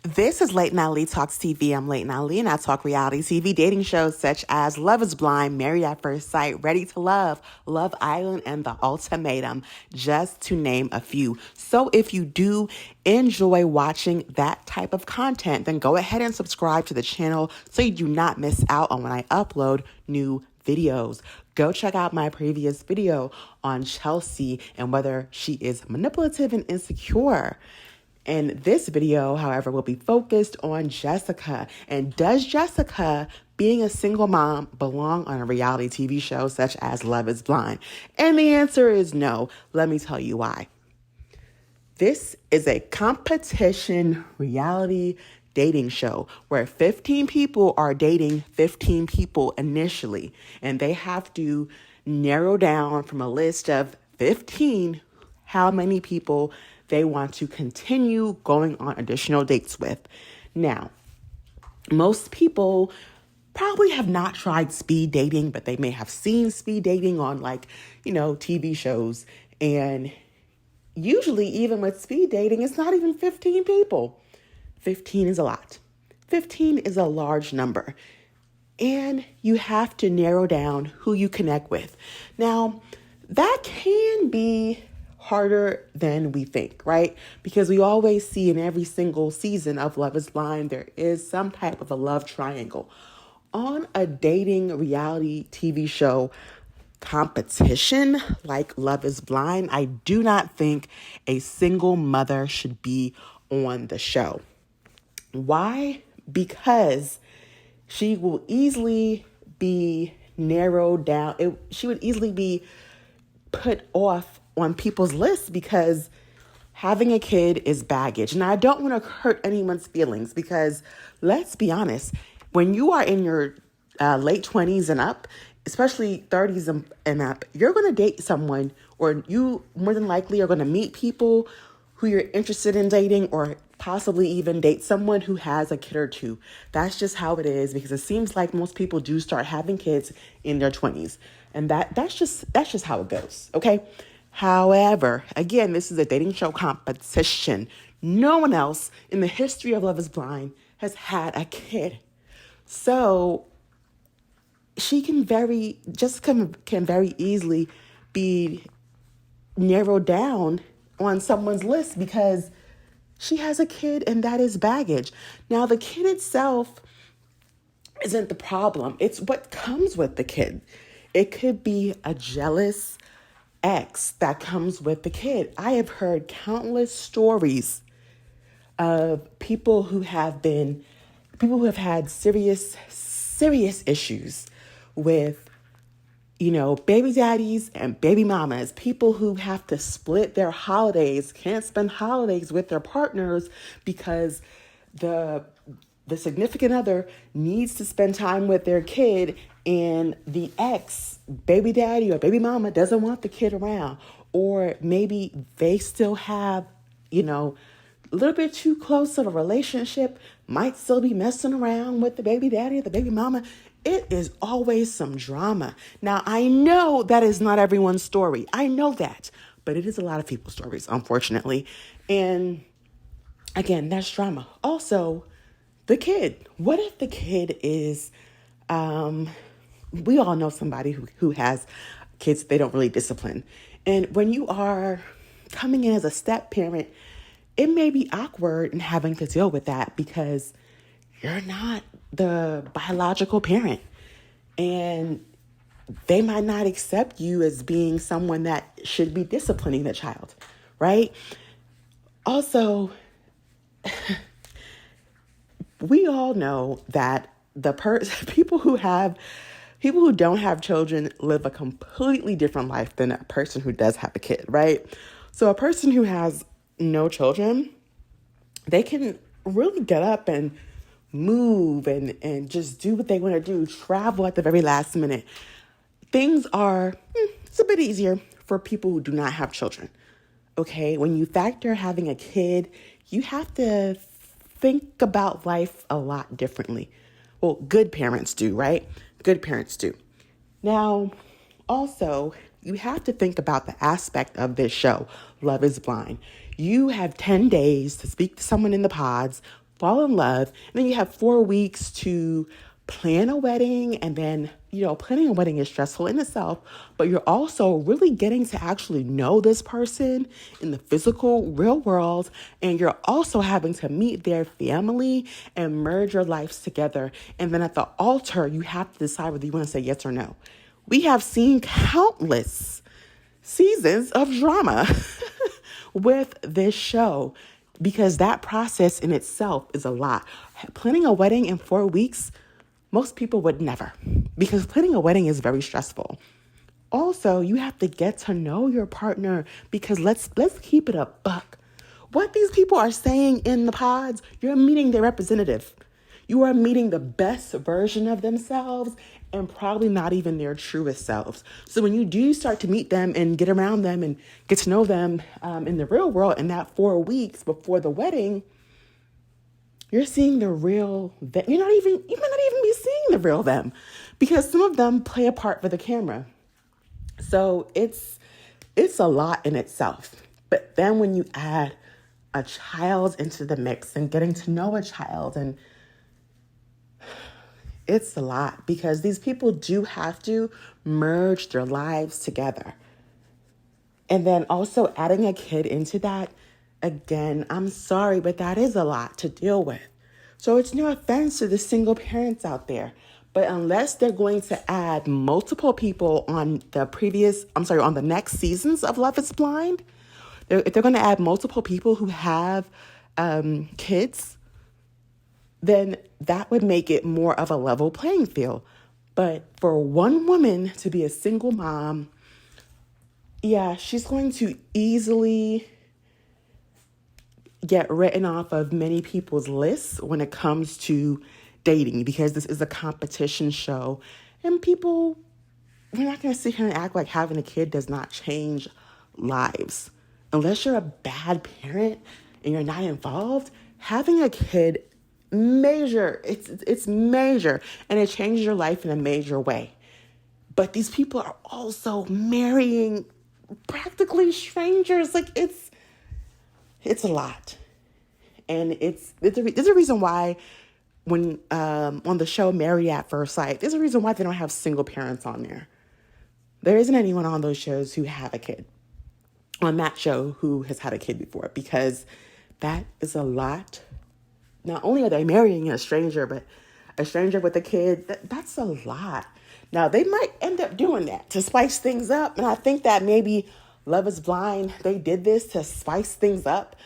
This is Late Night Lee Talks TV. I'm Late Night Lee, and I talk reality TV dating shows such as Love is Blind, Married at First Sight, Ready to Love, Love Island, and The Ultimatum, just to name a few. So if you do enjoy watching that type of content, then go ahead and subscribe to the channel so you do not miss out on when I upload new videos. Go check out my previous video on Chelsea and whether she is manipulative and insecure. And this video, however, will be focused on Jessica. And does Jessica, being a single mom, belong on a reality TV show such as Love is Blind? And the answer is no. Let me tell you why. This is a competition reality dating show where 15 people are dating 15 people initially. And they have to narrow down from a list of 15 how many people they want to continue going on additional dates with. Now, most people probably have not tried speed dating, but they may have seen speed dating on TV shows. And usually even with speed dating, it's not even 15 people. 15 is a lot. 15 is a large number. And you have to narrow down who you connect with. Now, that can be harder than we think, right? Because we always see in every single season of Love is Blind, there is some type of a love triangle. On a dating reality TV show competition like Love is Blind, I do not think a single mother should be on the show. Why? Because she will easily be narrowed down. She would easily be put off on people's lists because having a kid is baggage. And I don't want to hurt anyone's feelings because let's be honest, when you are in your late 20s and up, especially 30s and up, you're going to date someone, or you more than likely are going to meet people who you're interested in dating, or possibly even date someone who has a kid or two. That's just how it is, because it seems like most people do start having kids in their 20s. And that's just how it goes. Okay. However, again, this is a dating show competition. No one else in the history of Love is Blind has had a kid. So Jessica can very easily be narrowed down on someone's list because she has a kid, and that is baggage. Now, the kid itself isn't the problem. It's what comes with the kid. It could be a jealous ex that comes with the kid. I have heard countless stories of people who have had serious issues with, baby daddies and baby mamas, people who have to split their holidays, can't spend holidays with their partners because the significant other needs to spend time with their kid, and the ex, baby daddy or baby mama, doesn't want the kid around. Or maybe they still have, a little bit too close of a relationship, might still be messing around with the baby daddy or the baby mama. It is always some drama. Now, I know that is not everyone's story. I know that. But it is a lot of people's stories, unfortunately. And again, that's drama. Also, the kid. What if the kid is, we all know somebody who has kids they don't really discipline. And when you are coming in as a step parent, it may be awkward in having to deal with that because you're not the biological parent. And they might not accept you as being someone that should be disciplining the child, right? Also, we all know that people who don't have children live a completely different life than a person who does have a kid, right? So a person who has no children, they can really get up and move and just do what they want to do, travel at the very last minute. Things are, it's a bit easier for people who do not have children. Okay, when you factor having a kid, you have to think about life a lot differently. Well, good parents do, right? Good parents do. Now, also, you have to think about the aspect of this show, Love is Blind. You have 10 days to speak to someone in the pods, fall in love, and then you have 4 weeks to plan a wedding. And then, planning a wedding is stressful in itself, but you're also really getting to actually know this person in the physical, real world. And you're also having to meet their family and merge your lives together. And then at the altar, you have to decide whether you want to say yes or no. We have seen countless seasons of drama with this show, because that process in itself is a lot. Planning a wedding in 4 weeks, most people would never, because planning a wedding is very stressful. Also, you have to get to know your partner, because let's keep it a buck. What these people are saying in the pods, you're meeting their representative. You are meeting the best version of themselves, and probably not even their truest selves. So when you do start to meet them and get around them and get to know them in the real world in that 4 weeks before the wedding, you're seeing the real them. You might not even be seeing the real them, because some of them play a part for the camera. So it's a lot in itself. But then when you add a child into the mix and getting to know a child, and it's a lot, because these people do have to merge their lives together. And then also adding a kid into that, again, I'm sorry, but that is a lot to deal with. So it's no offense to the single parents out there, but unless they're going to add multiple people on the next seasons of Love is Blind, if they're going to add multiple people who have kids, then that would make it more of a level playing field. But for one woman to be a single mom, yeah, she's going to easily get written off of many people's lists when it comes to dating, because this is a competition show. And we're not going to sit here and act like having a kid does not change lives. Unless you're a bad parent and you're not involved, having a kid it's major, and it changes your life in a major way. But these people are also marrying practically strangers. Like it's a lot. And there's a reason why when on the show Married at First Sight, there's a reason why they don't have single parents on there. There isn't anyone on those shows who have a kid, on that show, who has had a kid before, because that is a lot. Not only are they marrying a stranger, but a stranger with a kid, that's a lot. Now, they might end up doing that to spice things up. And I think that maybe Love is Blind, they did this to spice things up.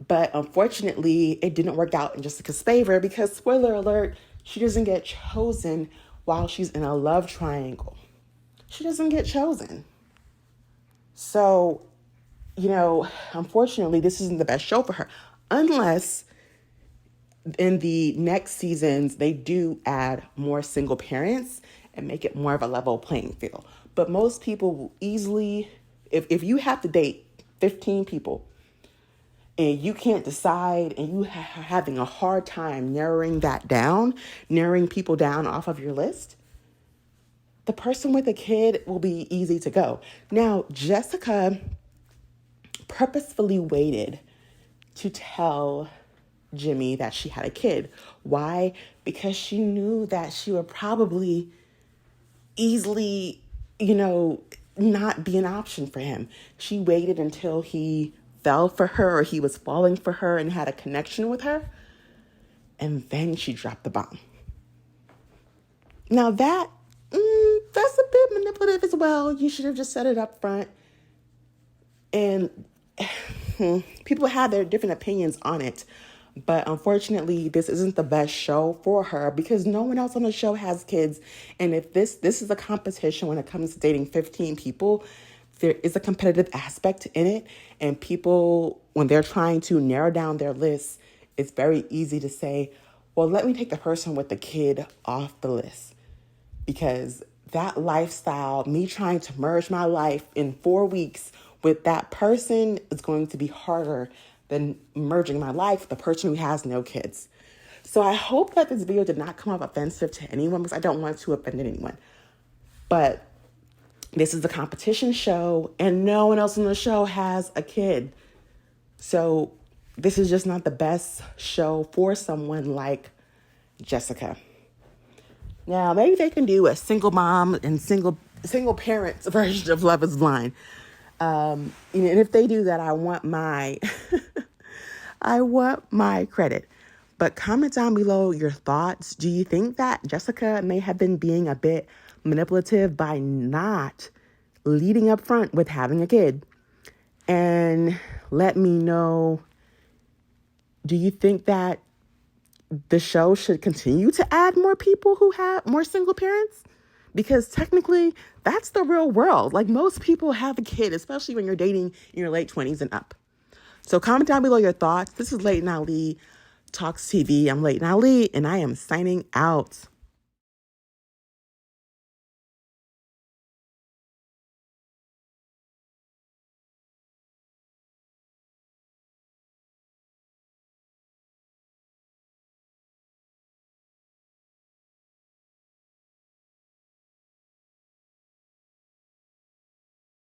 But unfortunately, it didn't work out in Jessica's favor, because, spoiler alert, she doesn't get chosen while she's in a love triangle. She doesn't get chosen. So, unfortunately, this isn't the best show for her. Unless in the next seasons, they do add more single parents and make it more of a level playing field. But most people will easily, if you have to date 15 people and you can't decide, and you are having a hard time narrowing people down off of your list, the person with a kid will be easy to go. Now, Jessica purposefully waited to tell Jimmy that she had a kid. Why? Because she knew that she would probably easily, not be an option for him. She waited until he fell for her, or he was falling for her and had a connection with her, and then she dropped the bomb. Now that's a bit manipulative as well. You should have just said it up front. And people have their different opinions on it. But unfortunately, this isn't the best show for her, because no one else on the show has kids. And if this is a competition when it comes to dating 15 people, there is a competitive aspect in it. And people, when they're trying to narrow down their lists, it's very easy to say, well, let me take the person with the kid off the list. Because that lifestyle, me trying to merge my life in 4 weeks with that person, is going to be harder than merging my life with the person who has no kids. So I hope that this video did not come off offensive to anyone, because I don't want to offend anyone. But this is a competition show, and no one else on the show has a kid. So this is just not the best show for someone like Jessica. Now, maybe they can do a single mom and single parents version of Love is Blind. And if they do that, I want my I want my credit. But comment down below your thoughts. Do you think that Jessica may have been being a bit manipulative by not leading up front with having a kid? And let me know, do you think that the show should continue to add more people who have more single parents? Because technically, that's the real world. Like, most people have a kid, especially when you're dating in your late 20s and up. So comment down below your thoughts. This is Layton Ali Talks TV. I'm Layton Ali, and I am signing out.